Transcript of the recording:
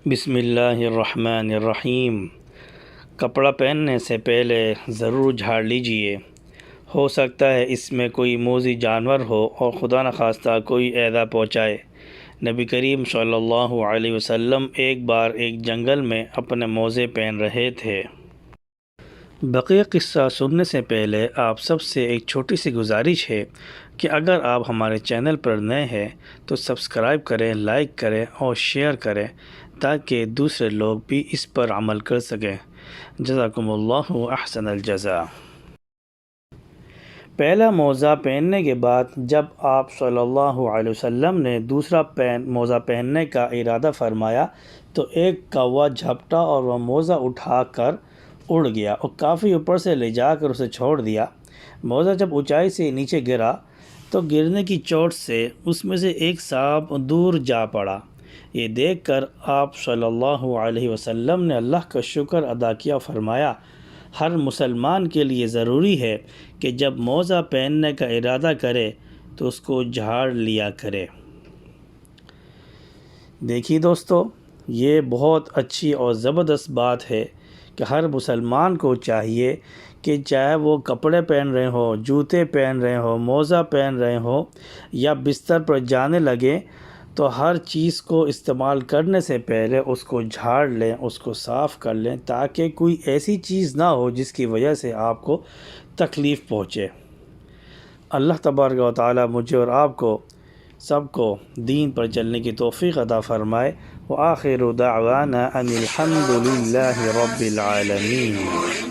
بسم اللہ الرحمن الرحیم۔ کپڑا پہننے سے پہلے ضرور جھاڑ لیجئے، ہو سکتا ہے اس میں کوئی موذی جانور ہو اور خدا نخواستہ کوئی ایذا پہنچائے۔ نبی کریم صلی اللہ علیہ وسلم ایک بار ایک جنگل میں اپنے موزے پہن رہے تھے۔ بقیہ قصہ سننے سے پہلے آپ سب سے ایک چھوٹی سی گزارش ہے کہ اگر آپ ہمارے چینل پر نئے ہیں تو سبسکرائب کریں، لائک کریں اور شیئر کریں تاکہ دوسرے لوگ بھی اس پر عمل کر سکیں۔ جزاکم اللہ احسن الجزاء۔ پہلا موزہ پہننے کے بعد جب آپ صلی اللہ علیہ وسلم نے دوسرا موزہ پہننے کا ارادہ فرمایا تو ایک کوا جھپٹا اور وہ موزہ اٹھا کر اڑ گیا اور کافی اوپر سے لے جا کر اسے چھوڑ دیا۔ موزہ جب اونچائی سے نیچے گرا تو گرنے کی چوٹ سے اس میں سے ایک سانپ دور جا پڑا۔ یہ دیکھ کر آپ صلی اللہ علیہ وسلم نے اللہ کا شکر ادا کیا، فرمایا ہر مسلمان کے لیے ضروری ہے کہ جب موزہ پہننے کا ارادہ کرے تو اس کو جھاڑ لیا کرے۔ دیکھیے دوستو، یہ بہت اچھی اور زبردست بات ہے کہ ہر مسلمان کو چاہیے کہ چاہے وہ کپڑے پہن رہے ہوں، جوتے پہن رہے ہوں، موزہ پہن رہے ہوں یا بستر پر جانے لگے تو ہر چیز کو استعمال کرنے سے پہلے اس کو جھاڑ لیں، اس کو صاف کر لیں تاکہ کوئی ایسی چیز نہ ہو جس کی وجہ سے آپ کو تکلیف پہنچے۔ اللہ تبارک و تعالی مجھے اور آپ کو سب کو دین پر چلنے کی توفیق عطا فرمائے۔ وآخر دعوانا ان الحمد للہ رب العالمین۔